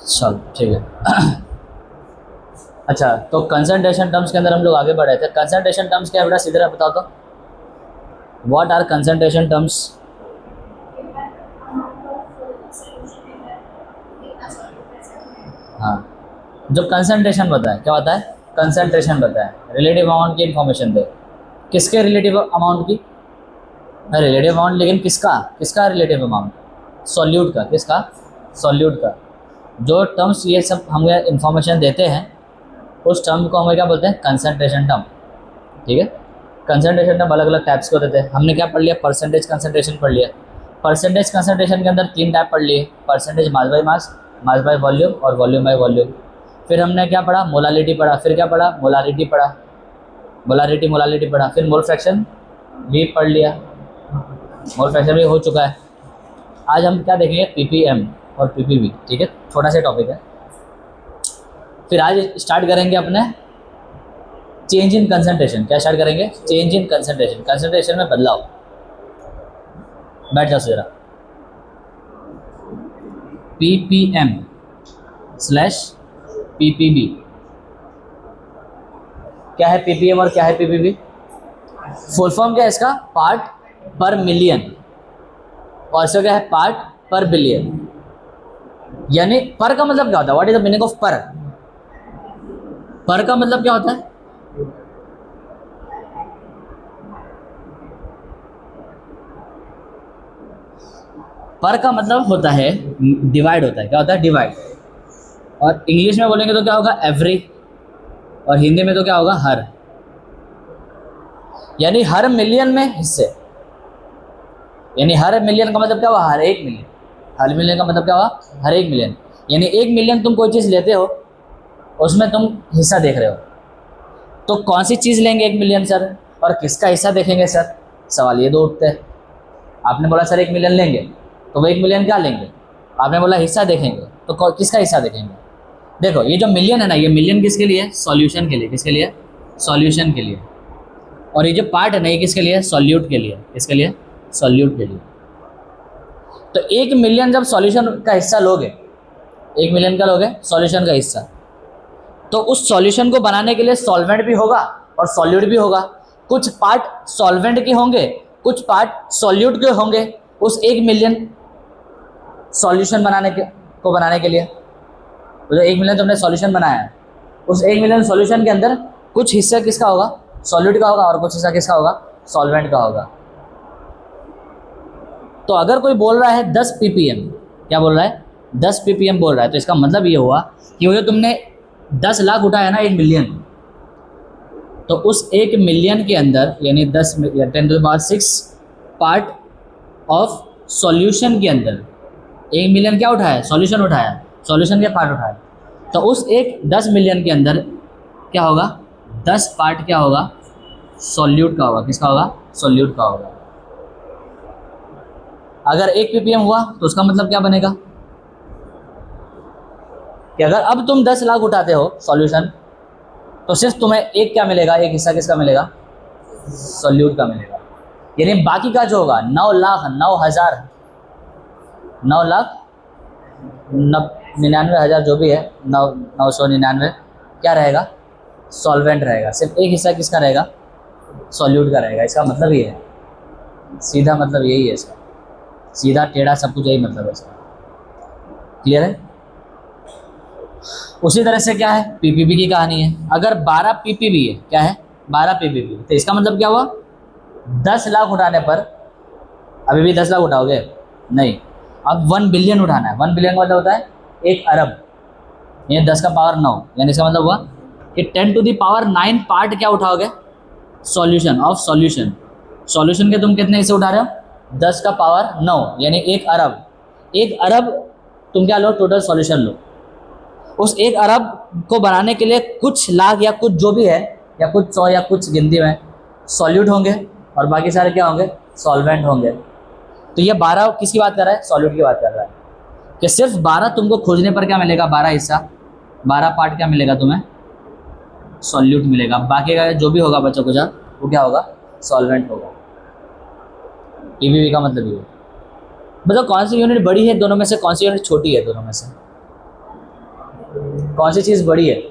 चल ठीक है। अच्छा, तो कंसंट्रेशन टर्म्स के अंदर हम लोग आगे बढ़े थे। कंसंट्रेशन टर्म्स क्या है बेटा, सीधे बताओ तो, व्हाट आर कंसंट्रेशन टर्म्स? हाँ, जो कंसंट्रेशन बताए, क्या बताए? कंसंट्रेशन बताए, रिलेटिव अमाउंट की इंफॉर्मेशन दे। किसके रिलेटिव अमाउंट की? रिलेटिव अमाउंट, लेकिन किसका? किसका रिलेटिव अमाउंट? सॉल्यूट का। किसका? सॉल्यूट का। जो टर्म्स ये सब हमें इंफॉर्मेशन देते हैं, उस टर्म को हमें क्या बोलते हैं? Concentration term. ठीक है। कंसंट्रेशन टर्म अलग अलग टाइप्स के होते थे। हमने क्या पढ़ लिया? परसेंटेज कंसंट्रेशन पढ़ लिया। परसेंटेज कंसंट्रेशन के अंदर 3 टाइप पढ़ लिए, percentage mass by mass, mass by volume और वॉल्यूम बाय वॉल्यूम। फिर हमने क्या पढ़ा? मोलालिटी पढ़ा। फिर क्या पढ़ा? मोलारिटी पढ़ा। मोलालिटी पढ़ा। फिर मोल फ्रैक्शन भी पढ़ लिया, मोल फ्रैक्शन भी हो चुका है। आज हम क्या देखेंगे? पीपीएम और पीपीवी। ठीक है, छोटा सा टॉपिक है। फिर आज स्टार्ट करेंगे अपने चेंज इन कंसंट्रेशन। क्या स्टार्ट करेंगे? चेंज इन कंसंट्रेशन, कंसंट्रेशन में बदलाव। बैठ जाओ जरा। Ppm slash PPB. क्या है पीपीएम और क्या है पीपीबी? फुल फॉर्म क्या है इसका? पार्ट पर मिलियन। और इसका क्या है? पार्ट पर बिलियन। यानी पर का मतलब क्या होता है? What is the meaning of पर? पर का मतलब क्या होता है? पर का मतलब होता है डिवाइड होता है। क्या होता है? डिवाइड। और इंग्लिश में बोलेंगे तो क्या होगा? एवरी। और हिंदी में तो क्या होगा? हर। यानी हर मिलियन में हिस्से। यानी हर मिलियन का मतलब क्या हुआ? हर एक मिलियन। हर मिलियन का मतलब क्या हुआ? हर एक मिलियन। यानी 1 मिलियन तुम कोई चीज़ लेते हो, उसमें तुम हिस्सा देख रहे हो, तो कौन सी चीज़ लेंगे 1 मिलियन सर, और किसका हिस्सा देखेंगे सर? सवाल ये दो उठते हैं। आपने बोला सर 1 मिलियन लेंगे, तो वो 1 मिलियन क्या लेंगे? आपने बोला हिस्सा देखेंगे, तो किसका हिस्सा देखेंगे? देखो, ये जो मिलियन है ना, ये मिलियन किसके लिए? सॉल्यूशन के लिए। किसके लिए? सॉल्यूशन के लिए। और ये जो पार्ट है ना, ये किसके लिए? सॉल्यूट के लिए। किसके लिए? सॉल्यूट के लिए। तो 1 मिलियन जब सॉल्यूशन का हिस्सा लोगे, 1 मिलियन का लोगे सॉल्यूशन का हिस्सा, तो उस सॉल्यूशन को बनाने के लिए सॉल्वेंट भी होगा और सॉल्यूट भी होगा। कुछ पार्ट सॉल्वेंट के होंगे, कुछ पार्ट सॉल्यूट के होंगे उस 1 मिलियन सॉल्यूशन बनाने के लिए। तो जो 1 मिलियन तुमने सॉल्यूशन बनाया है, उस 1 मिलियन सॉल्यूशन के अंदर कुछ हिस्सा किसका होगा? सॉल्यूट का होगा, और कुछ हिस्सा किसका होगा? सॉल्वेंट का होगा। तो अगर कोई बोल रहा है 10 ppm, क्या बोल रहा है? 10 ppm बोल रहा है, तो इसका मतलब ये हुआ कि वो जो तुमने 10 लाख उठाया ना, 1 मिलियन, तो उस 1 मिलियन के अंदर यानी 10 या 10⁻⁶ पार्ट ऑफ सॉल्यूशन के अंदर 1 मिलियन क्या उठाया? सॉल्यूशन उठाया, सॉल्यूशन के पार्ट उठाया। तो उस 10 मिलियन के अंदर क्या होगा? 10 पार्ट क्या होगा? सॉल्यूट का होगा। किसका होगा? सॉल्यूट का होगा। अगर 1 ppm हुआ तो उसका मतलब क्या बनेगा कि अगर अब तुम 10 लाख उठाते हो सॉल्यूशन, तो सिर्फ तुम्हें एक क्या मिलेगा? एक हिस्सा किसका मिलेगा? सॉल्यूट का मिलेगा। यानी बाकी का जो होगा 9 लाख 9,000 9,99,000 जो भी है, 999 क्या रहेगा? सॉल्वेंट रहेगा। सिर्फ एक हिस्सा किसका रहेगा? सॉल्यूट का रहेगा। इसका मतलब ये है, सीधा मतलब यही है इसका, सीधा टेढ़ा सब कुछ यही मतलब है इसका। क्लियर है? उसी तरह से क्या है? पीपीबी की कहानी है। अगर 12 पीपीबी है, क्या है? 12 पीपीबी, तो इसका मतलब क्या हुआ? 10 लाख उठाने पर, अभी भी 10 लाख उठाओगे? नहीं, अब 1 बिलियन उठाना है। 1 बिलियन का मतलब होता है 1 अरब, ये 10 का पावर 9, यानी इसका मतलब हुआ कि 10⁻⁹ पार्ट क्या उठाओगे? Solution of solution. सॉल्यूशन के तुम कितने हिस्से उठा रहे हो? 10 का पावर 9, यानी 1 अरब। 1 अरब तुम क्या लो? टोटल सॉल्यूशन लो। उस 1 अरब को बनाने के लिए कुछ लाख या कुछ जो भी है, या कुछ 100 या कुछ गिनती में सॉल्यूट होंगे, और बाकी सारे क्या होंगे? सॉल्वेंट होंगे। तो ये 12 किसकी बात कर रहा है? सॉल्यूट की बात कर रहा है कि सिर्फ 12 तुमको खोजने पर क्या मिलेगा? 12 हिस्सा, 12 पार्ट क्या मिलेगा तुम्हें? सॉल्यूट मिलेगा। बाकी का जो भी होगा बच्चों को जा, वो क्या होगा? सॉल्वेंट होगा। पीपीबी का मतलब ये। मतलब कौन सी यूनिट बड़ी है दोनों में से, कौन सी यूनिट छोटी है दोनों में से, कौन सी चीज़ बड़ी है?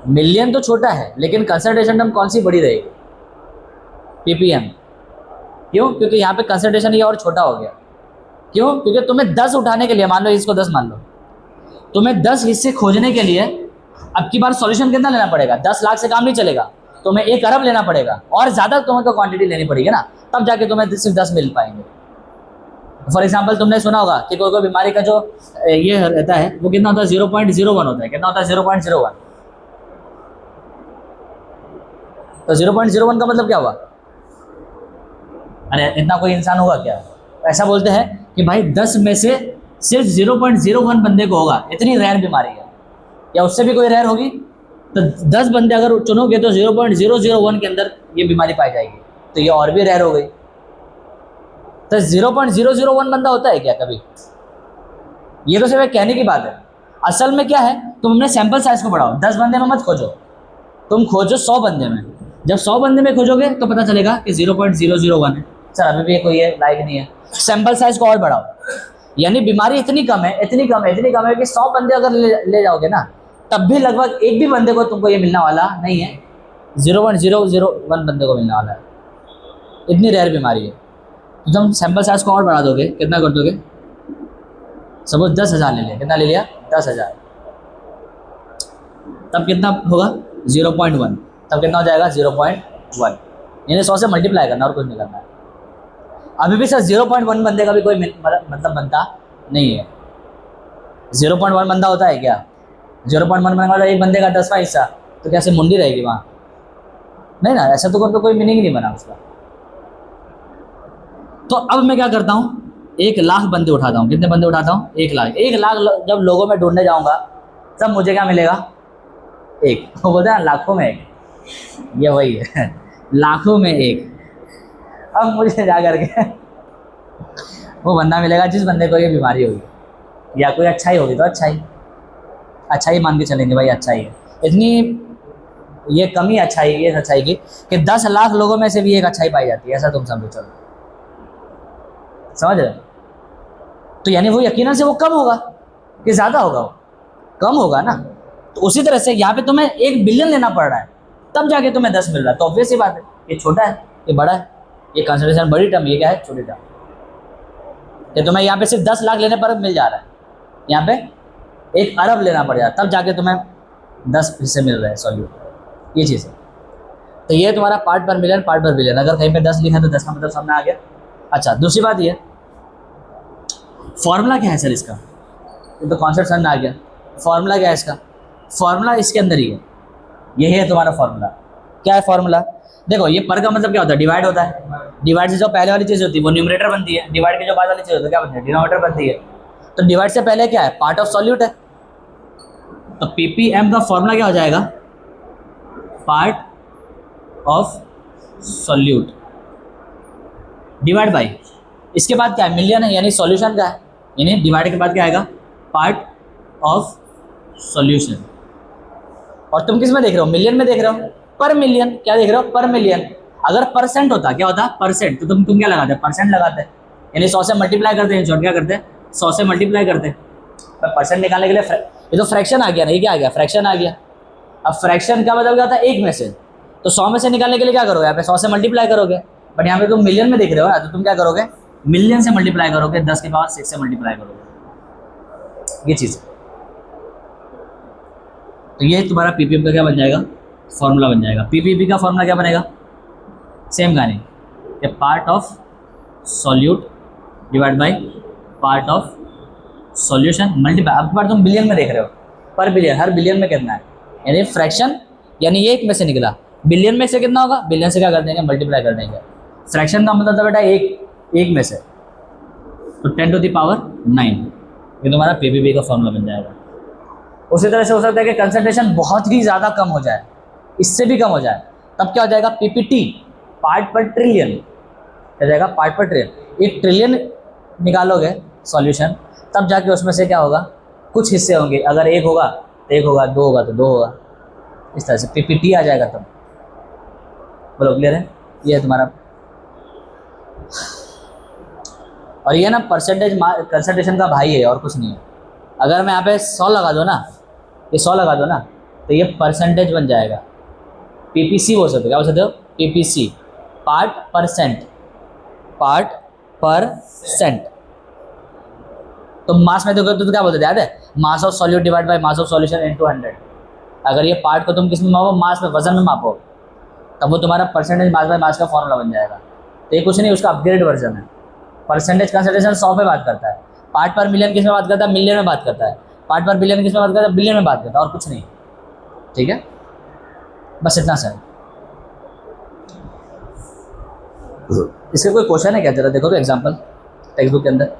मिलियन तो छोटा है, लेकिन कंसंट्रेशन टर्म कौन सी बड़ी रहेगी? पीपीएम। क्यों? क्योंकि यहाँ पे कंसंट्रेशन ये और छोटा हो गया। क्यों? क्योंकि तुम्हें 10 उठाने के लिए, मान लो इसको 10 मान लो, तुम्हें 10 हिस्से खोजने के लिए अब की बार सॉल्यूशन कितना लेना पड़ेगा? 10 लाख से काम नहीं चलेगा, तुम्हें 1 अरब लेना पड़ेगा और ज़्यादा तुम्हें तो क्वांटिटी लेनी पड़ेगी ना, तब जाके तुम्हें सिर्फ 10 मिल पाएंगे। फॉर एग्जाम्पल तुमने सुना होगा कि कोई कोई बीमारी का जो ये रहता है वो कितना होता है? 0.01 होता है। कितना होता है? 0.01। तो 0.01 का मतलब क्या हुआ? अरे इतना कोई इंसान होगा क्या? ऐसा बोलते हैं कि भाई 10 में से सिर्फ 0.01 बंदे को होगा, इतनी रेयर बीमारी है। या उससे भी कोई रेयर होगी तो 10 बंदे अगर चुनोगे तो 0.001 के अंदर ये बीमारी पाई जाएगी, तो ये और भी रेयर हो गई। तो 0.001 बंदा होता है क्या कभी? ये तो सिर्फ एक कहने की बात है। असल में क्या है, तुम अपने सैंपल साइज को बढ़ाओ। 10 बंदे में मत खोजो, तुम खोजो 100 बंदे में। जब 100 बंदे में खोजोगे तो पता चलेगा कि 0.001 है। सर अभी भी कोई लाइक नहीं है। सैंपल साइज को और बढ़ाओ, यानी बीमारी इतनी कम है, इतनी कम है, इतनी कम है कि 100 बंदे अगर ले जाओगे ना, तब भी लगभग एक भी बंदे को तुमको ये मिलने वाला नहीं है, 0.001 बंदे को मिलने वाला है। इतनी रेयर बीमारी है। तो तुम सैंपल साइज को और बढ़ा दोगे, कितना कर दोगे? सपोज 10,000 ले लिया। कितना ले लिया? 10,000। तब कितना होगा? 0.1। तब कितना हो जाएगा? 0.1। यानी 100 से मल्टीप्लाई करना और कुछ नहीं करना है। अभी भी सर 0.1 बंदे का भी कोई मतलब बनता नहीं है। 0.1 बंदा होता है क्या? 0.1 बंदा मतलब एक बंदे का 10वां हिस्सा, तो कैसे मुंडी रहेगी वहाँ? नहीं ना, ऐसा तो कोई मीनिंग नहीं बना उसका। तो अब मैं क्या करता हूँ, 1 लाख बंदे उठाता हूँ। कितने बंदे उठाता हूँ? 1 लाख। 1 लाख जब लोगों में ढूंढने जाऊँगा तब मुझे क्या मिलेगा? 1। वो बोलते हैं लाखों में 1, ये वही है, लाखों में 1। अब मुझे जा करके वो बंदा मिलेगा जिस बंदे को ये बीमारी होगी, या कोई अच्छाई होगी तो अच्छाई मान के चलेंगे भाई, अच्छाई है। इतनी ये कमी अच्छाई, ये अच्छाई की कि 10 लाख लोगों में से भी एक अच्छाई पाई जाती है, ऐसा तुम समझो। चलो समझ रहे? तो यानी वो यकीनन से वो कम होगा कि ज़्यादा होगा? वो कम होगा ना। तो उसी तरह से यहाँ पे तुम्हें 1 बिलियन लेना पड़ रहा है, तब जाके तुम्हें 10 मिल रहा है। तो ऑब्वियस ही बात है, ये छोटा है, ये बड़ा है। ये कंसिडरेशन बड़ी टर्म, ये क्या है? छोटी टर्म। ये तुम्हें यहाँ पे सिर्फ 10 लाख लेने पर मिल जा रहा है, यहाँ पे 1 अरब लेना पड़ जाता है, तब जाके तुम्हें 10 हिस्से मिल रहे हैं सॉल्यूट। ये चीज़ है। तो ये तुम्हारा पार्ट पर मिलियन, पार्ट पर बिलियन। अगर कहीं पे 10 लिखा है तो 10 का मतलब सामने आ गया। अच्छा, दूसरी बात ये, फॉर्मूला क्या है सर इसका? ये तो कॉन्सेप्ट समझ में आ गया। फॉर्मूला क्या है इसका? फॉर्मूला इसके अंदर ही है, यही है तुम्हारा फॉर्मूला। क्या है फॉर्मूला? देखो, ये पर का मतलब क्या होता है? डिवाइड होता है। डिवाइड से जो पहले वाली चीज़ होती है वो न्यूमरेटर बनती है, डिवाइड की जो बाद वाली चीज़ होती है क्या बनती है? डिनोमिनेटर बनती है। तो डिवाइड से पहले क्या है? पार्ट ऑफ सॉल्यूट है। तो पीपीएम का फॉर्मूला क्या हो जाएगा? Part of solute divide by, इसके बाद क्या है? मिलियन है, यानी सॉल्यूशन का है। यानी डिवाइड के बाद क्या आएगा? Part of solution. और तुम किस में देख रहे हो? मिलियन में देख रहे हो, पर मिलियन। क्या देख रहे हो? पर मिलियन। अगर परसेंट होता, क्या होता? परसेंट। तो तुम क्या लगाते? परसेंट लगाते। यानी 100 से मल्टीप्लाई करते हैं, क्या करते हैं? 100 से मल्टीप्लाई करते हैं। पर परसेंट निकालने के लिए ये तो फ्रैक्शन आ गया ना, ये क्या आ गया? फ्रैक्शन आ गया। अब फ्रैक्शन का मतलब क्या होता है? 1 में से। तो 100 में से निकालने के लिए क्या करोगे? यहाँ पे 100 से मल्टीप्लाई करोगे, बट यहाँ पे तुम मिलियन में देख रहे हो ना, तो तुम क्या करोगे? मिलियन से मल्टीप्लाई करोगे, 10 की पावर 6 से मल्टीप्लाई करोगे। ये चीज़। तो ये तुम्हारा पीपीएम का क्या बन जाएगा? फॉर्मूला बन जाएगा। पीपीपी का फॉर्मूला क्या बनेगा? सेम कहानी, ये part of solute divide by part of solution multiply. अब बार तुम बिलियन में देख रहे हो, पर बिलियन, हर बिलियन में कितना है? यानी फ्रैक्शन, यानी ये 1 में से निकला, बिलियन में से कितना होगा? बिलियन से क्या कर देंगे? मल्टीप्लाई कर देंगे। फ्रैक्शन का मतलब था बेटा 1 में से, तो 10 टू द पावर 9। ये तुम्हारा पीपीपी का फॉर्मूला बन जाएगा। उसी तरह से हो सकता है कि कंसंट्रेशन बहुत ही ज़्यादा कम हो जाए, इससे भी कम हो जाए, तब क्या हो जाएगा? पीपीटी, पार्ट पर ट्रिलियन। क्या जाएगा? पार्ट पर ट्रिलियन। 1 ट्रिलियन निकालोगे सॉल्यूशन, तब जाके उसमें से क्या होगा? कुछ हिस्से होंगे, अगर 1 होगा तो 1 होगा, 2 होगा तो 2 होगा, इस तरह से पीपीटी आ जाएगा। तब बोलो क्लियर है? ये है तुम्हारा। और ये ना परसेंटेज कंसंट्रेशन का भाई है और कुछ नहीं है। अगर मैं यहाँ पे 100 लगा दो ना, ये 100 लगा दो ना, तो ये परसेंटेज बन जाएगा। पीपीसी बोल सकते हो, क्या बोल सकते हो? PPC, part percent, part percent. तो मास में देखो तो क्या बोलते थे, याद है? Mass of solute divide by mass of solution into 100। अगर ये पार्ट को तुम किस में मापो? मास में, वजन में मापो, तब वो तुम्हारा परसेंटेज मास बाय मास का फॉर्मूला बन जाएगा। तो ये कुछ नहीं, उसका अपग्रेड वर्जन है। परसेंटेज कंसंट्रेशन 100 पे बात करता है, पार्ट पर मिलियन किस में बात करता है? मिलियन में बात करता है। पार्ट पर बिलियन किस में बात करता है? बिलियन में बात करता है, और कुछ नहीं। ठीक है, बस इतना सर। इसके कोई क्वेश्चन है क्या? जरा देखो तो एग्जांपल टेक्स्ट बुक के अंदर।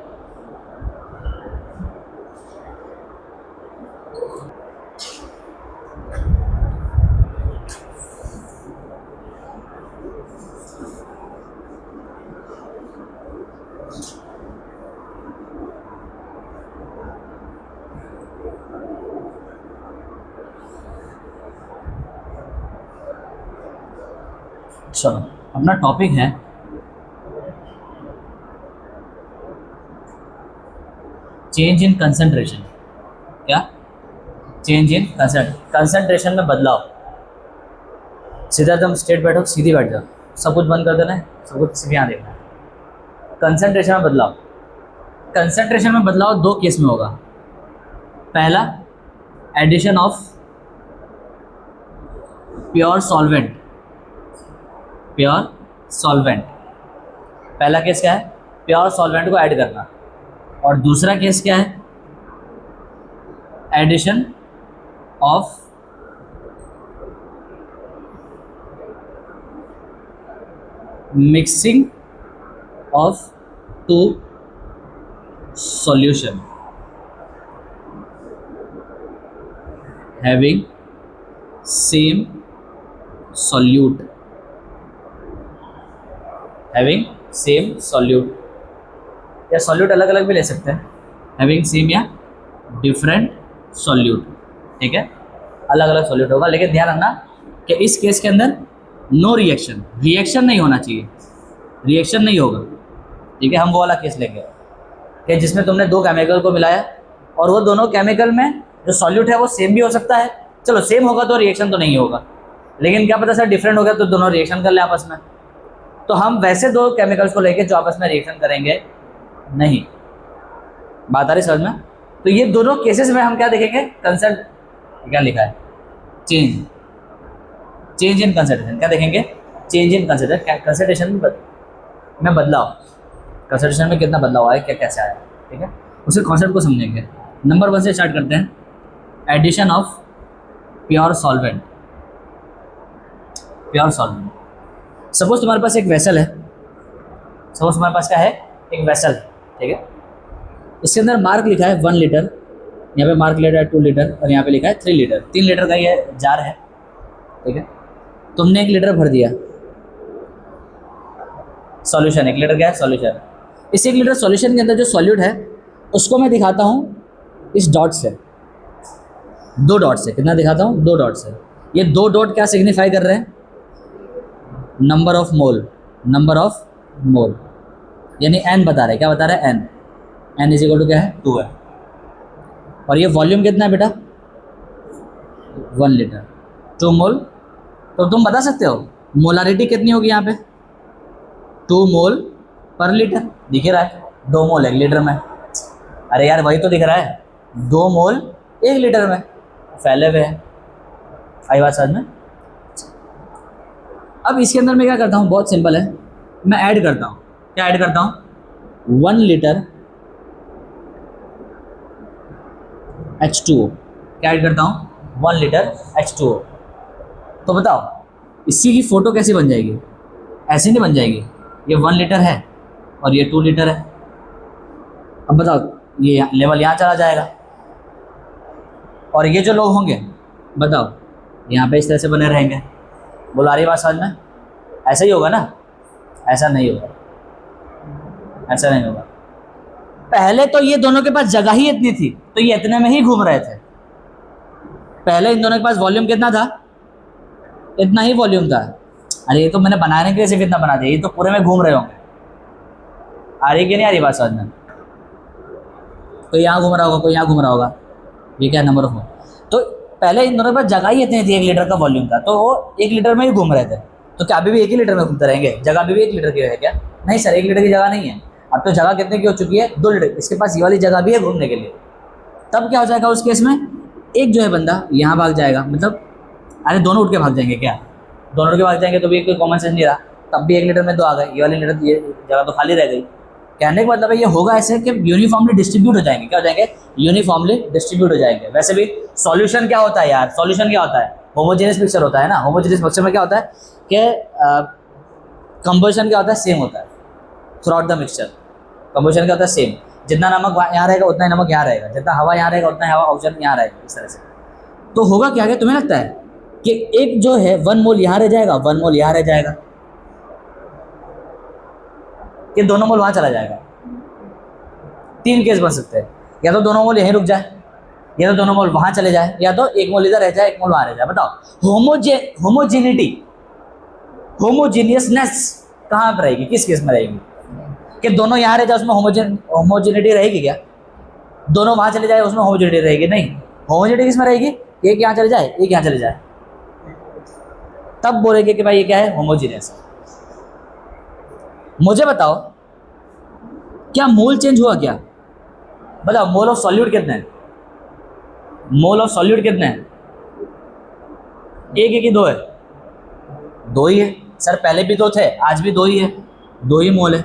चलो, अपना टॉपिक है चेंज इन कंसंट्रेशन। क्या? चेंज इन कंसंट्रेशन में बदलाव। सीधा तुम स्ट्रेट बैठो, सीधी बैठ जाओ, सब कुछ बंद कर देना है, सब कुछ सिर्फ यहाँ देखना है। कंसंट्रेशन में बदलाव। कंसंट्रेशन में बदलाव दो केस में होगा। पहला, addition of pure solvent, pure solvent. पहला केस क्या है? प्योर सॉल्वेंट को ऐड करना। और दूसरा केस क्या है? Addition of mixing of two solution having same solute, having same solute, या सॉल्यूट अलग अलग भी ले सकते हैं, हैविंग सेम या डिफरेंट सॉल्यूट। ठीक है, अलग अलग सॉल्यूट होगा, लेकिन ध्यान रखना कि इस केस के अंदर नो रिएक्शन, रिएक्शन नहीं होना चाहिए, रिएक्शन नहीं होगा। ठीक है, हम वो वाला केस लेंगे कि जिसमें तुमने दो केमिकल को मिलाया और वो दोनों केमिकल में जो सॉल्यूट है वो सेम भी हो सकता है। चलो, सेम होगा तो रिएक्शन तो नहीं होगा, लेकिन क्या पता सर डिफरेंट हो गया तो दोनों रिएक्शन कर ले आपस में। तो हम वैसे दो केमिकल्स को लेके जो आपस में रिएक्शन करेंगे नहीं। बात आ रही समझ में? तो ये दोनों केसेस में हम क्या देखेंगे? कंसंट, क्या लिखा है? Change, change in concentration. क्या देखेंगे? चेंज इन कंसंट्रेशन में बदलाव। कंसंट्रेशन में कितना बदलाव आया, क्या कैसे आया। ठीक है, उसी कॉन्सेप्ट को समझेंगे। नंबर 1 से स्टार्ट करते हैं। Addition of pure solvent, pure solvent. Suppose तुम्हारे पास एक वेसल है, सपोज तुम्हारे पास क्या है? एक वेसल। ठीक है, इसके अंदर मार्क लिखा है 1 लीटर, यहाँ पे मार्क लिखा है 2 लीटर, और यहाँ पे लिखा है 3 लीटर। 3 लीटर का ये जार है। ठीक है, तुमने 1 लीटर भर दिया सॉल्यूशन। 1 लीटर क्या है? सॉल्यूशन। इस 1 लीटर सॉल्यूशन के अंदर जो सॉल्यूट है उसको मैं दिखाता हूँ इस डॉट से, 2 डॉट से। कितना दिखाता हूँ? 2 डॉट से। ये 2 डॉट क्या सिग्निफाई कर रहे हैं? Number of mole, number of mole, यानी एन बता रहे हैं। क्या बता रहे हैं? N. N is equal to क्या है? 2 है। और ये वॉल्यूम कितना है बेटा? 1 लीटर, 2 मोल। तो तुम बता सकते हो मोलारिटी कितनी होगी यहाँ पे? 2 मोल पर लीटर। दिख रहा है 2 मोल 1 लीटर में। अरे यार वही तो दिख रहा है, 2 मोल 1 लीटर में फैले हुए हैं। आई बात समझ में? अब इसके अंदर मैं क्या करता हूँ? बहुत सिंपल है, मैं ऐड करता हूँ। क्या ऐड करता हूँ? 1 लीटर H2O। क्या ऐड करता हूँ? 1 लीटर H2O। तो बताओ इसी की फ़ोटो कैसी बन जाएगी? ऐसी नहीं बन जाएगी। ये 1 लीटर है और ये 2 लीटर है। अब बताओ ये लेवल यहाँ चला जाएगा, और ये जो लोग होंगे बताओ यहाँ पे इस तरह से बने रहेंगे। बोलो आ रही बात समझ में? ऐसा ही होगा ना? ऐसा नहीं होगा, ऐसा नहीं होगा। पहले तो ये दोनों के पास जगह ही इतनी थी तो ये इतने में ही घूम रहे थे। पहले इन दोनों के पास वॉल्यूम कितना था? इतना ही वॉल्यूम था। अरे ये तो मैंने बनाने के लिए सिर्फ इतना बना दिया, ये तो पूरे में घूम रहे होंगे। आ रही कि नहीं आ रही बात समझ में? कोई यहाँ घूम रहा होगा, कोई यहाँ घूम रहा होगा, ये क्या नंबर ऑफ। तो पहले इन दोनों के पास जगह ही इतनी थी 1 लीटर का वॉल्यूम था, तो वो 1 लीटर में ही घूम रहे थे। तो क्या अभी भी 1 ही लीटर में घूमते रहेंगे? जगह अभी भी 1 लीटर की है क्या? नहीं सर, 1 लीटर की जगह नहीं है। अब तो जगह कितने की हो चुकी है? 2 लीटर। इसके पास ये वाली जगह भी है घूमने के लिए। तब क्या हो जाएगा उस केस में? एक जो है बंदा यहाँ भाग जाएगा, मतलब अरे दोनों उठ के भाग जाएंगे क्या? दोनों उठ के भाग जाएंगे तो भी कोई कॉमन सेंस नहीं रहा, तब भी 1 लीटर में 2 आ गए, ये वाली लीटर ये जगह तो खाली रह गई। कहने का मतलब है ये होगा ऐसे कि यूनिफॉर्मली डिस्ट्रीब्यूट हो जाएंगे। क्या हो जाएंगे? यूनिफॉर्मली डिस्ट्रीब्यूट हो जाएंगे। वैसे भी सॉल्यूशन क्या होता है यार? सॉल्यूशन क्या होता है? होमोजेनियस मिक्सचर होता है ना। होमोजेनियस मिक्सचर में क्या होता है कि कंपोजिशन क्या होता है? सेम होता है through out the mixture. Composition क्या होता है? सेम। जितना नमक यहाँ रहेगा उतना ही नमक यहाँ रहेगा, जितना हवा यहाँ रहेगा उतना हवा ऑक्सीजन यहाँ रहेगा, इस तरह से। तो होगा क्या कि तुम्हें लगता है कि एक जो है 1 मोल यहाँ रह जाएगा, 1 मोल यहाँ रह जाएगा, कि दोनों मोल वहाँ चला जाएगा? 3 केस बन सकते हैं, या तो दोनों मोल यहीं रुक जाए, या तो दोनों मोल वहाँ चले जाए, या तो 1 मोल इधर रह जाए 1 मोल वहाँ रह जाए। बताओ होमोजेनिटी, होमोजीनियसनेस कहाँ पर रहेगी? किस केस में रहेगी? कि दोनों यहाँ रह जाए उसमें होमोजेनिटी रहेगी क्या? दोनों वहाँ चले जाए उसमें होमोजेनिटी रहेगी? नहीं। होमोजेनिटी किस में रहेगी? एक यहाँ चले जाए, एक यहाँ चले जाए, तब बोलेंगे कि भाई ये क्या है? होमोजीनियस। मुझे बताओ क्या मोल चेंज हुआ क्या? बताओ मोल ऑफ सॉल्यूट कितने हैं? मोल ऑफ सॉल्यूट कितने हैं? एक है कि 2 है? 2 ही है सर। पहले भी 2 थे, आज भी 2 ही है, 2 ही मोल है।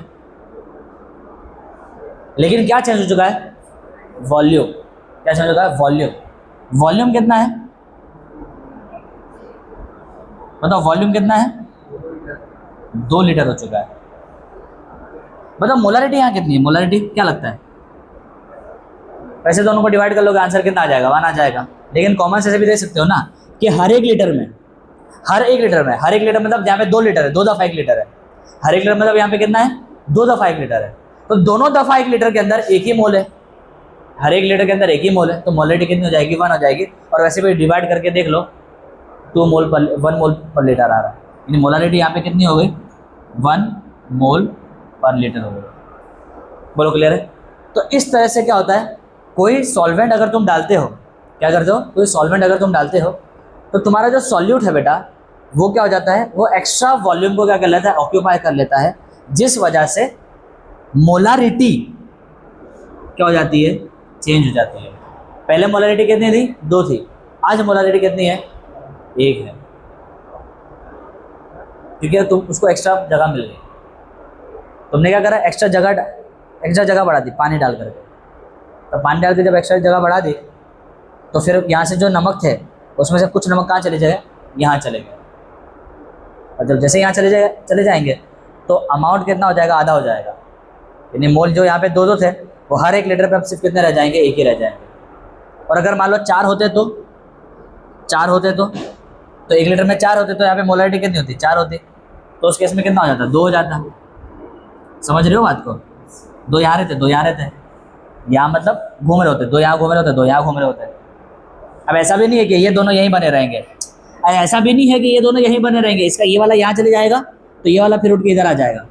लेकिन क्या चेंज हो चुका है? वॉल्यूम। क्या चेंज हो चुका है? वॉल्यूम। वॉल्यूम कितना है? बताओ वॉल्यूम कितना है? 2 लीटर हो चुका है। बताओ मोलारिटी यहाँ कितनी है? मोलारिटी क्या लगता है? वैसे दोनों को डिवाइड कर लोगे आंसर कितना आ जाएगा? 1 आ जाएगा। लेकिन कॉमन से भी दे सकते हो ना कि हर एक लीटर में मतलब जहाँ पे 2 लीटर है 2 दफ़ा 1 लीटर है। हर एक लीटर मतलब यहाँ पे कितना है? 2 दफ़ा 1 लीटर है। तो दोनों दफ़ा 1 लीटर के अंदर एक ही मोल है, हर एक लीटर के अंदर एक ही मोल है, तो मोलारिटी कितनी हो जाएगी? 1 हो जाएगी। और वैसे भी डिवाइड करके देख लो 1 मोल पर लीटर आ रहा है, यानी मोलारिटी यहाँ पे कितनी हो गई? 1 मोल पर लीटर हो गई। बोलो क्लियर है? तो इस तरह से क्या होता है, कोई सॉल्वेंट अगर तुम डालते हो, क्या करते हो? कोई सॉल्वेंट अगर तुम डालते हो तो तुम्हारा जो सॉल्यूट है बेटा वो क्या हो जाता है? वो एक्स्ट्रा वॉल्यूम को क्या कर लेता है? ऑक्यूपाई कर लेता है, जिस वजह से मोलारिटी क्या हो जाती है? चेंज हो जाती है। पहले मोलारिटी कितनी थी? 2 थी, आज मोलारिटी कितनी है? 1 है, क्योंकि तुम उसको एक्स्ट्रा जगह मिल गई। तुमने क्या करा? एक्स्ट्रा जगह बढ़ा दी पानी डाल करके। तो पानी डाल के जब एक्स्ट्रा जगह बढ़ा दी तो फिर यहाँ से जो नमक थे उसमें से कुछ नमक कहाँ चले जाए? यहाँ चले गए। और जब जैसे यहाँ चले जाएंगे तो अमाउंट कितना हो जाएगा? आधा हो जाएगा। यानी मोल जो यहाँ पे 2 थे वो हर 1 लीटर पे अब सिर्फ कितने रह जाएंगे? 1 ही रह जाएंगे। और अगर मान लो 4 होते तो 1 लीटर में 4 होते तो यहाँ पे मोलारिटी कितनी होती? 4 होती। तो उस केस में कितना हो जाता? 2 हो जाता। समझ रहे हो बात को? 2 यहाँ रहते, 2 यहाँ रहते, यहाँ मतलब घूम रहे होते, 2 यहाँ घूम रहे होते, 2 यहाँ घूम रहे होते। अब ऐसा भी नहीं है कि ये दोनों यहीं बने रहेंगे, ऐसा भी नहीं है कि ये दोनों यहीं बने रहेंगे। इसका ये वाला यहाँ चले जाएगा तो ये वाला फिर उठ के इधर आ जाएगा।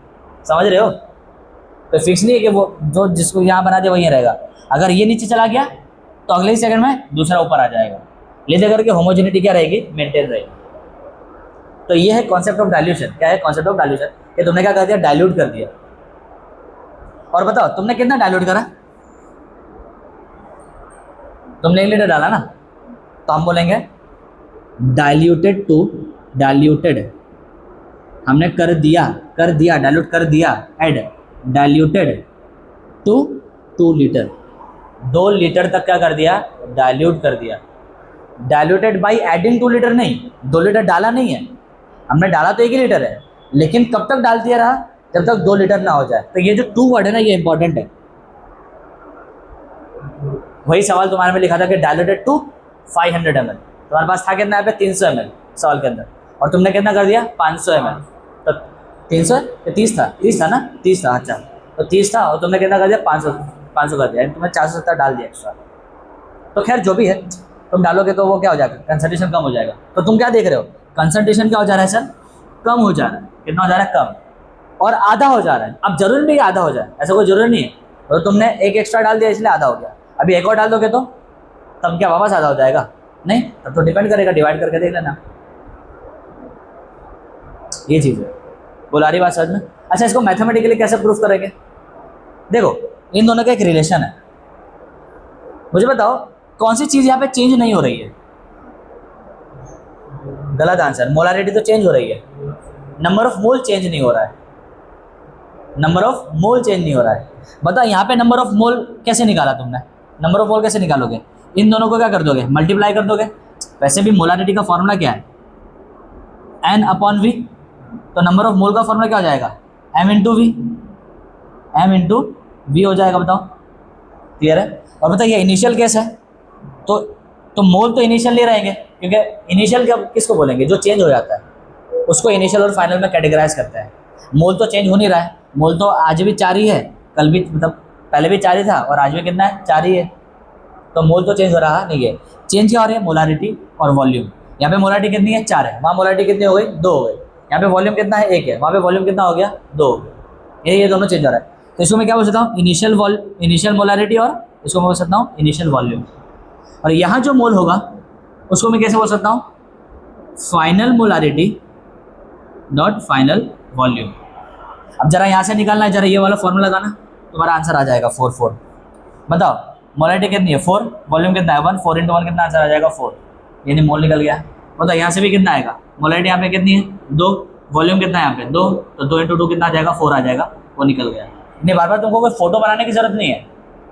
समझ रहे हो? तो फिक्स नहीं है कि वो जो जिसको यहाँ बना दे वहीं रहेगा। अगर ये नीचे चला गया तो अगले ही सेकंड में दूसरा ऊपर आ जाएगा, ले जाकर के होमोजेनिटी क्या रहेगी? मेंटेन रहेगी। तो ये है कॉन्सेप्ट ऑफ डाइल्यूशन। क्या है कॉन्सेप्ट ऑफ डाइल्यूशन? कि तुमने क्या कर दिया? डाइल्यूट कर दिया। और बताओ तुमने कितना डाइल्यूट करा? तुमने 1 लीटर डाला ना, तो हम बोलेंगे डाइल्यूटेड टू डाइल्यूटेड। हमने कर दिया डाइल्यूट कर दिया, add diluted to 2 litre. 2 litre तक क्या कर दिया? डाइल्यूट कर दिया। डाइल्यूटेड बाई एडिंग 2 लीटर नहीं, 2 लीटर डाला नहीं है हमने, डाला तो 1 ही लीटर है, लेकिन कब तक डाल दिया रहा? जब तक 2 लीटर ना हो जाए। तो ये जो 2 वर्ड है ना, ये इंपॉर्टेंट है। वही सवाल तुम्हारे में लिखा था कि डाइल्यूटेड टू 500 ml। तुम्हारे पास था कितना यहाँ पे? 300 ml सवाल के अंदर, और तुमने कितना कर दिया? 500 ml। तो 300 या 30 था ना? 30 था। अच्छा, तो 30 था और तुमने कितना कर दिया? 500 कर दिया, तुमने 470 डाल दिया एक्स्ट्रा। तो खैर जो भी है, तुम डालोगे तो वो क्या हो जाएगा? कंसंट्रेशन कम हो जाएगा। तो तुम क्या देख रहे हो? कंसंट्रेशन क्या हो जा रहा है सर? कम हो जा रहा है। कितना हो जा रहा है? कम। और आधा हो जा रहा है। अब जरूरी नहीं कि आधा हो जाए, ऐसा कोई जरूरी नहीं है। तो तुमने एक एक्स्ट्रा डाल दिया इसलिए आधा हो गया, अभी एक और डाल दोगे तो तब क्या वापस आधा हो जाएगा? नहीं, तब तो डिपेंड करेगा, डिवाइड करके देख लेना। ये चीज़ है, बोला रही बात समझ में? अच्छा, इसको मैथमेटिकली कैसे प्रूफ करेंगे? देखो, इन दोनों का एक रिलेशन है। मुझे बताओ कौन सी चीज़ यहाँ पे चेंज नहीं हो रही है? गलत आंसर, मोलारिटी तो चेंज हो रही है, नंबर ऑफ मोल चेंज नहीं हो रहा है। नंबर ऑफ मोल चेंज नहीं हो रहा है। बताओ यहाँ पे नंबर ऑफ मोल कैसे निकाला तुमने? नंबर ऑफ मोल कैसे निकालोगे? इन दोनों को क्या कर दोगे? मल्टीप्लाई कर दोगे। वैसे भी मोलारिटी का फॉर्मूला क्या है? N/V। तो नंबर ऑफ मोल का फॉर्मूला क्या हो जाएगा? M/V। M/V हो जाएगा। बताओ, क्लियर है? और बताइए इनिशियल केस है तो मोल तो इनिशियल नहीं रहेंगे, क्योंकि इनिशियल क्या किसको बोलेंगे? जो चेंज हो जाता है उसको इनिशियल और फाइनल में कैटेगराइज करते हैं। मोल तो चेंज हो नहीं रहा है, मोल तो आज भी 4 ही है, कल भी मतलब पहले भी 4 ही था और आज भी कितना है? 4 ही है। तो मोल तो चेंज हो रहा नहीं है। चेंज क्या हो रही है? मोलारिटी और वॉल्यूम। यहाँ पे मोलारिटी कितनी है? 4 है। वहाँ मोलारिटी कितनी हो गई? 2 हो गई। यहाँ पे वॉल्यूम कितना है? 1 है। वहाँ पे वॉल्यूम कितना हो गया? 2 हो गया। ये दोनों चेंज हो रहा है। तो इसको मैं क्या बोल सकता हूँ? इनिशियल मोलारिटी, और इसको मैं बोल सकता हूँ इनिशियल वॉल्यूम। और यहाँ जो मोल होगा उसको मैं कैसे बोल सकता हूँ? Final molarity dot final volume. अब जरा यहाँ से निकालना है, जरा ये वाला फॉर्मूला लगाना, तुम्हारा आंसर आ जाएगा 4 बताओ मोलारिटी कितनी है? 4। वॉल्यूम कितना है? 1। 4 × 1 कितना आंसर आ जाएगा? 4। यानी मोल निकल गया। बताओ यहाँ से भी कितना आएगा? मोलारिटी यहाँ पे कितनी है? 2। वॉल्यूम कितना है यहाँ पे? 2। तो 2 × 2 कितना आ जाएगा? 4 आ जाएगा। वो निकल गया। नहीं, बार बार तुमको कोई फोटो बनाने की जरूरत नहीं है,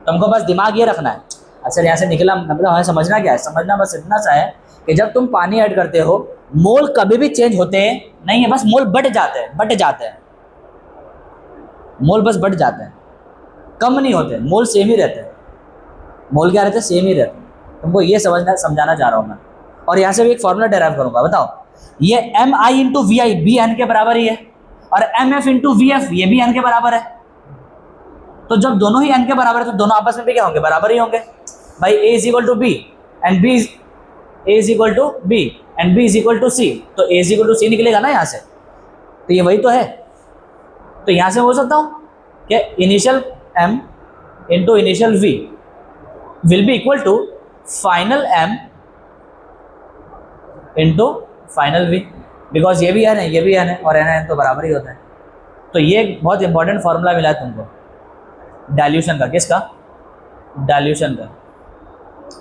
तुमको बस दिमाग ये रखना है। अच्छा, यहाँ से निकला मतलब हमें समझना क्या है? समझना बस इतना सा है कि जब तुम पानी ऐड करते हो मोल कभी भी चेंज होते नहीं है, बस मोल बढ़ जाते हैं। मोल बस बढ़ जाते हैं, कम नहीं होते। मोल सेम ही रहते हैं। मोल क्या रहते हैं? सेम ही रहते हैं। तुमको ये समझाना चाह रहा हूँ मैं। और यहाँ से भी एक फॉर्मूला डेराइव करूँगा। बताओ, ये MI × VI भी N के बराबर ही है, और MF × VF ये भी N के बराबर है। तो जब दोनों ही N के बराबर है तो दोनों आपस में भी क्या होंगे? बराबर ही होंगे। भाई A = B and B = C, तो A = C निकलेगा ना यहाँ से। तो ये वही तो है। तो यहाँ से बोल सकता हूँ कि initial M × initial V will be equal to final M × final V, because ये भी N है, ये भी N है, और N तो बराबर ही होता है। तो ये बहुत इंपॉर्टेंट फॉर्मूला मिला है तुमको डाइल्यूशन का। किसका? डाइल्यूशन का।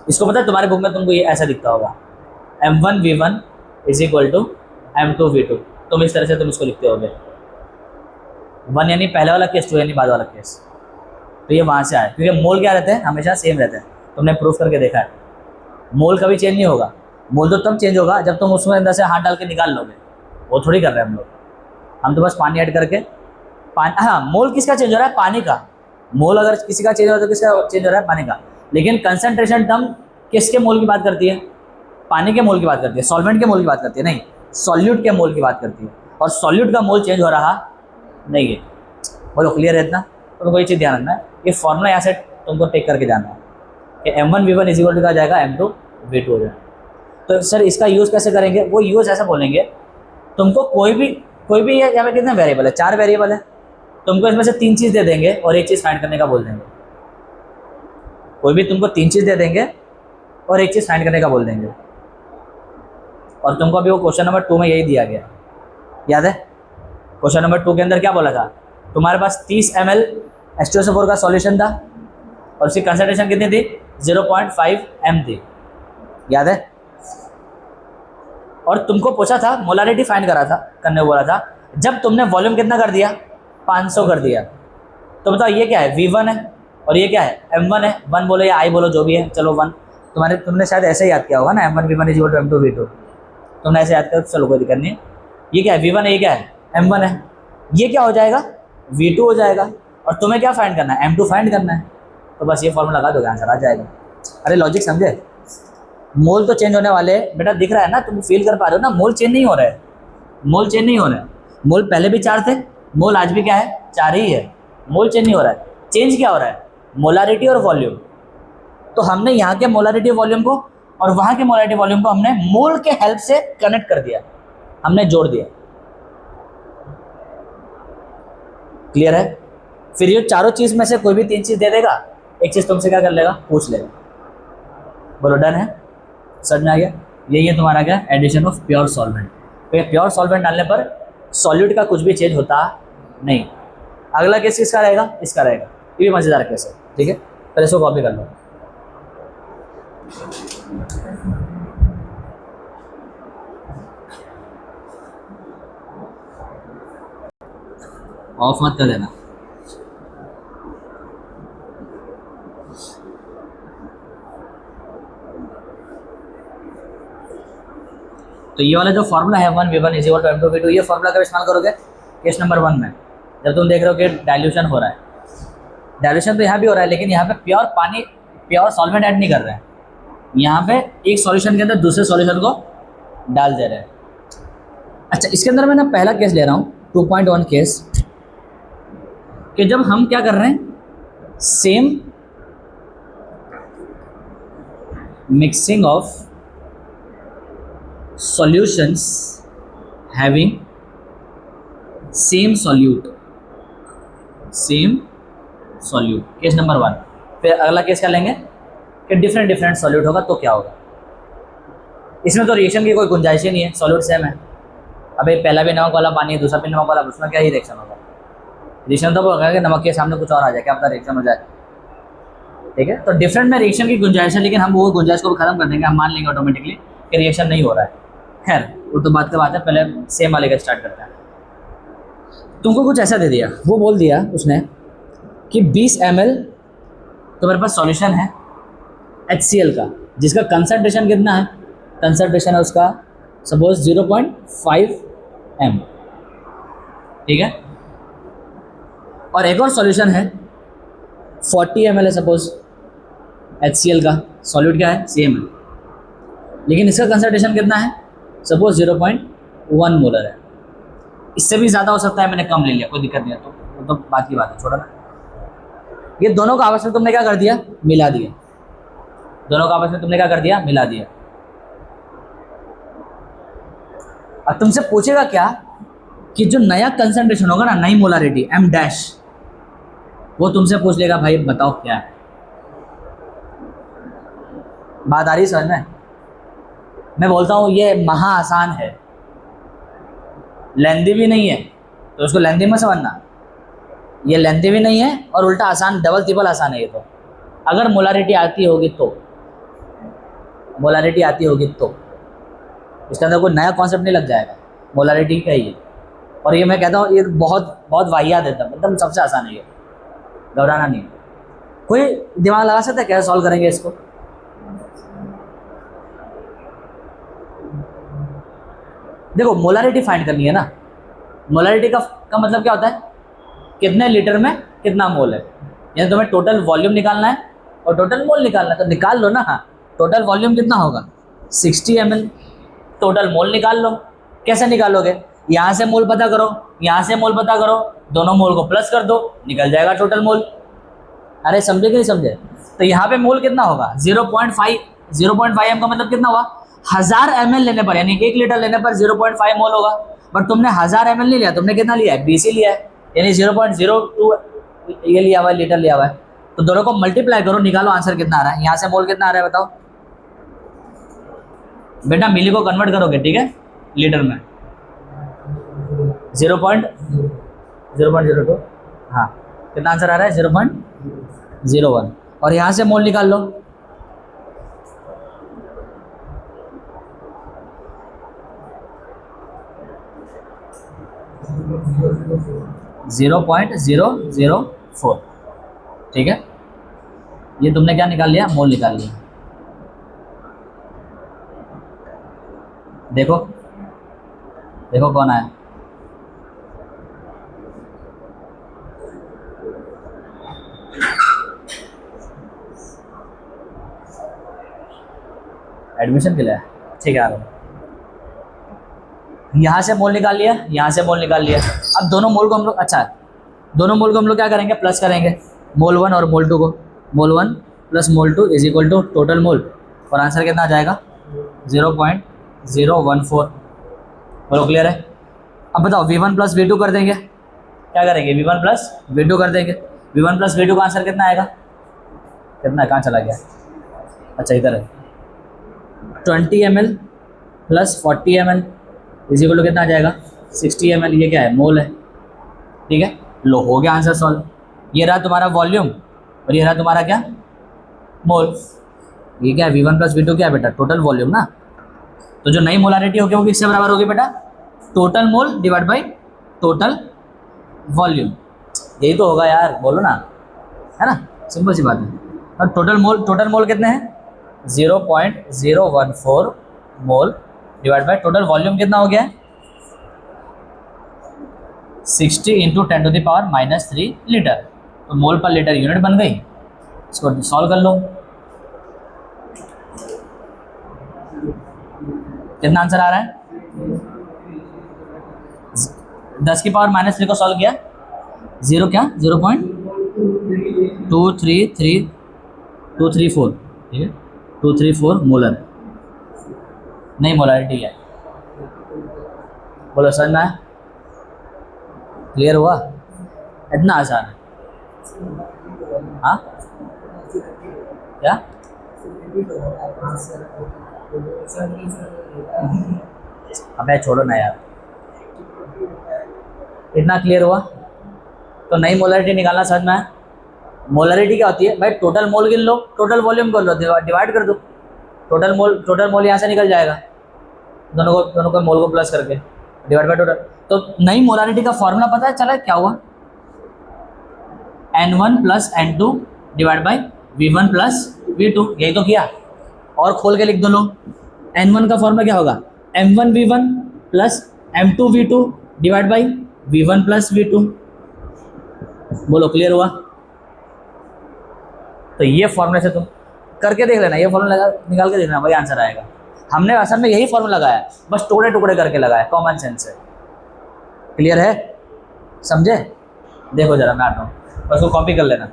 इसको पता है तुम्हारे बुक में तुमको ये ऐसा दिखता होगा, M1V1 = M2V2। तुम इस तरह से तुम इसको लिखते होगे। 1 यानी पहले वाला केस, 2 यानी बाद वाला केस। तो ये वहाँ से आया, क्योंकि मोल क्या रहते हैं? हमेशा सेम रहते हैं। तुमने प्रूफ करके देखा है, मोल कभी चेंज नहीं होगा। मोल तो तब चेंज होगा जब तुम उसमें अंदर से हाथ डाल के निकाल लोगे। वो थोड़ी कर रहे हैं हम लोग। हम तो बस पानी ऐड करके हाँ, मोल किसका चेंज हो रहा है? पानी का। मोल अगर किसी का चेंज हो रहा है तो किसका चेंज हो रहा है? पानी का। लेकिन कंसंट्रेशन टर्म किसके मोल की बात करती है? पानी के मोल की बात करती है। सॉल्वेंट के मोल की बात करती है? नहीं, सॉल्यूट के मोल की बात करती है। और सॉल्यूट का मोल चेंज हो रहा नहीं है। बोलो, क्लियर है इतना? तो तुमको ये चीज़ ध्यान रखना है, ये फॉर्मूला यहाँ से तुमको टेक करके जाना है कि M1V1 = क्या जाएगा? M2V2 हो जाएगा। तो सर इसका यूज़ कैसे करेंगे? वो यूज़ ऐसा बोलेंगे, तुमको कोई भी यहाँ पे कितने वेरिएबल है? 4 वेरिएबल है। तुमको इसमें से 3 चीज़ दे देंगे और एक चीज़ फाइंड करने का बोल देंगे। कोई भी तुमको 3 चीज़ दे देंगे और एक चीज़ फाइंड करने का बोल देंगे। और तुमको अभी वो क्वेश्चन नंबर 2 में यही दिया गया, याद है? क्वेश्चन नंबर 2 के अंदर क्या बोला था? तुम्हारे पास 30 ml H2SO4 का सॉल्यूशन था और उसकी कंसंट्रेशन कितनी थी? 0.5 m थी, याद है? और तुमको पूछा था, मोलारिटी फाइंड करने बोला था। जब तुमने वॉल्यूम कितना कर दिया? 500 कर दिया। तो बताओ ये क्या है? V1 है और ये क्या है? M1 है। 1 बोलो या I बोलो, जो भी है, चलो 1। तुमने शायद ऐसे याद किया होगा ना, M1V1 = M2V2। तुमने ऐसे याद कर, चलो कोई दिक्कत नहीं। ये क्या है? V1 है। ये क्या है? M1 है। ये क्या हो जाएगा? V2 हो जाएगा। और तुम्हें क्या फाइंड करना है? M2 फाइंड करना है। तो बस ये फॉर्मूला लगा दोगे, आंसर आ जाएगा। अरे लॉजिक समझे? मोल तो चेंज होने वाले बेटा, दिख रहा है ना? तुम फील कर पा रहे हो ना? मोल चेंज नहीं हो रहा है। मोल चेंज नहीं हो रहा है। मोल पहले भी 4 थे, मोल आज भी क्या है? 4 ही है। मोल चेंज नहीं हो रहा है। चेंज क्या हो रहा है? मोलारिटी और वॉल्यूम। तो हमने यहाँ के मोलारिटी वॉल्यूम को और वहाँ के मोलारिटी वॉल्यूम को हमने मोल के हेल्प से कनेक्ट कर दिया, हमने जोड़ दिया। क्लियर है? फिर ये चारों चीज़ में से कोई भी 3 चीज़ दे देगा, एक चीज़ तुमसे क्या कर लेगा, पूछ लेगा। बोलो डन है? समझ में आ गया? ये तुम्हारा क्या, एडिशन ऑफ प्योर सॉल्वेंट। तो ये प्योर सॉल्वेंट डालने पर सॉल्यूट का कुछ भी चेंज होता नहीं। अगला केस किसका रहेगा? इसका रहेगा। ये भी मज़ेदार केस है, ठीक है? पहले इसको कॉपी कर लो। ऑफ मत कर देना। तो ये वाला जो फॉर्मूला है 1v1 = m2v2, ये फॉर्मूला कब इस्तेमाल करोगे? केस नंबर 1 में, जब तुम देख रहे हो कि डाइल्यूशन हो रहा है। डाइल्यूशन तो यहाँ भी हो रहा है, लेकिन यहाँ पे प्योर पानी, प्योर सॉल्वेंट ऐड नहीं कर रहे हैं। यहाँ पे एक सॉल्यूशन के अंदर दूसरे सॉल्यूशन को डाल दे रहे हैं। अच्छा, इसके अंदर मैं ना पहला केस ले रहा हूँ 2.1 केस, कि जब हम क्या कर रहे हैं, same mixing of solutions having same solute, case number 1। फिर अगला केस क्या लेंगे कि डिफरेंट सॉल्यूट होगा तो क्या होगा। इसमें तो रिएक्शन की कोई गुंजाइश ही नहीं है, सॉल्यूट सेम है। अबे पहला भी नमक वाला पानी है, दूसरा भी नमक वाला, उसमें क्या ही रिएक्शन होगा? रिएक्शन तो होगा कि नमक के सामने कुछ और आ जाए, क्या पता रिएक्शन हो जाए, ठीक है? तो डिफरेंट में रिएक्शन की गुंजाइश है, लेकिन हम वो गुंजाइश को खत्म कर देंगे, हम मान लेंगे ऑटोमेटिकली कि रिएक्शन नहीं हो रहा है। खैर वो तो बात है, पहले सेम वाले का स्टार्ट करते हैं। तुमको कुछ ऐसा दे दिया, वो बोल दिया उसने कि 20 ml तुम्हारे पास सॉल्यूशन है HCl का, जिसका कंसंट्रेशन कितना है? कंसंट्रेशन है उसका सपोज 0.5 m, ठीक है? और एक और सॉल्यूशन है 40 ml है सपोज HCl का, सॉल्यूट क्या है? सेम है, लेकिन इसका कंसंट्रेशन कितना है? सपोज 0.1 मोलर है। इससे भी ज़्यादा हो सकता है, मैंने कम ले लिया, कोई दिक्कत नहीं है, तो वो तो बात की बात है, छोड़ो ना। ये दोनों का आपस में तुमने क्या कर दिया? मिला दिया। दोनों का आपस में तुमने क्या कर दिया? मिला दिया। अब तुमसे पूछेगा क्या कि जो नया कंसंट्रेशन होगा ना, नई मोलारिटी m डैश, वो तुमसे पूछ लेगा भाई बताओ क्या है। बात आ रही समझ में? मैं बोलता हूँ ये महा आसान है, लेंदी भी नहीं है, तो उसको लेंदी में समझना। ये लेंदी भी नहीं है और उल्टा आसान, डबल ट्रिपल आसान है ये तो। अगर मोलारिटी आती होगी तो, मोलारिटी आती होगी तो इसके अंदर कोई नया कॉन्सेप्ट नहीं लग जाएगा, मोलारिटी का ही है। और ये मैं कहता हूँ ये बहुत बहुत वाहियात है, एकदम सबसे आसान है ये, घबराना नहीं। कोई दिमाग लगा सकता है कैसे सॉल्व करेंगे इसको? देखो मोलारिटी फाइंड करनी है ना। मोलारिटी का मतलब क्या होता है? कितने लीटर में कितना मोल है, यानी तुम्हें टोटल वॉल्यूम निकालना है और टोटल मोल निकालना है, तो निकाल लो ना। हाँ, टोटल वॉल्यूम कितना होगा? 60 ml। टोटल मोल निकाल लो। कैसे निकालोगे? यहाँ से मोल पता करो, यहाँ से मोल पता करो, दोनों मोल को प्लस कर दो, निकल जाएगा टोटल मोल। अरे समझे कि नहीं समझे? तो यहाँ पे मोल कितना होगा? 0.5 m का मतलब कितना हुआ? 1000 ml लेने पर, यानी 1 लीटर लेने पर 0.5 मोल होगा। बट तुमने 1000 ml नहीं लिया, तुमने कितना लिया है? 20 ही लिया है, यानी 0.02 ये लिया हुआ है, लीटर लिया हुआ है। तो दोनों को मल्टीप्लाई करो, निकालो आंसर कितना आ रहा है। यहाँ से मोल कितना आ रहा है बताओ बेटा? मिली को कन्वर्ट करोगे, ठीक है, लीटर में 0.02। हाँ, कितना आंसर आ रहा है? 0.01। और यहाँ से मोल निकाल लो, 0.004, ठीक है। ये तुमने क्या निकाल लिया? मोल निकाल लिया। देखो देखो कौन आया? एडमिशन के लिए, ठीक है। आ रहा हूँ। यहाँ से मोल निकाल लिया, यहाँ से मोल निकाल लिया। अब दोनों मोल को हम लोग, अच्छा, दोनों मोल को हम लोग क्या करेंगे? प्लस करेंगे, मोल 1 और मोल 2 को। Mole 1 plus mole 2 is equal to total mole, और आंसर कितना आ जाएगा? 0.014। बोलो क्लियर है? अब बताओ V1 प्लस V2 कर देंगे, क्या करेंगे, V1 प्लस V2 कर देंगे। V1 प्लस V2 का आंसर कितना आएगा, कितना है, कहाँ चला गया, अच्छा इधर है, 20 ml plus 40 ml is equal to कितना आ जाएगा, 60 ml। ये क्या है, मोल है, ठीक है। लो हो गया आंसर सॉल्व। ये रहा तुम्हारा वॉल्यूम और ये रहा तुम्हारा क्या, मोल। ये क्या है, V1 प्लस V2 क्या है बेटा, टोटल वॉल्यूम ना। तो जो नई मोलारिटी होगी वो किससे बराबर होगी बेटा, total mole divide by total volume. यही तो होगा यार, बोलो ना, है ना, सिंपल सी बात है। और टोटल मोल कितने हैं, 0.014 मोल डिवाइड बाई टोटल वॉल्यूम कितना हो गया है, 60 इंटू 10⁻³ लीटर। तो मोल पर लीटर यूनिट बन गई। इसको सॉल्व कर लो, कितना आंसर आ रहा है, 10⁻³ को सॉल्व किया, 0.233 ठीक है, 234 मोलर, नहीं मोलारिटी है। बोलो समझ में आया, क्लियर हुआ, इतना आसान है। हाँ क्या, अबे छोड़ो ना यार, इतना क्लियर हुआ। तो नई मोलारिटी निकालना समझ में आया। मोलारिटी क्या होती है भाई, टोटल मोल गिन लो, टोटल वॉल्यूम कर लो, डिवाइड कर दो, टोटल मोल यहाँ से निकल जाएगा, दोनों को मोल को प्लस करके डिवाइड बाय टोटल। तो नई मोलारिटी का फॉर्मूला पता है चला, क्या हुआ, N1 plus N2 divide by V1 plus V2, यही तो किया। और खोल के लिख दो लो, N1 का फॉर्मूला क्या होगा, M1V1 plus M2V2 divide by V1 plus V2। बोलो क्लियर हुआ। तो ये फॉर्मूले से तुम करके देख लेना, ये फॉर्मूला निकाल के देखना, वही आंसर आएगा। हमने असल में यही फॉर्मूला लगाया, बस टुकड़े टुकड़े करके लगाया, कॉमन सेंस है। क्लियर है, समझे, देखो जरा मैं आता हूँ, बस वो कॉपी कर लेना।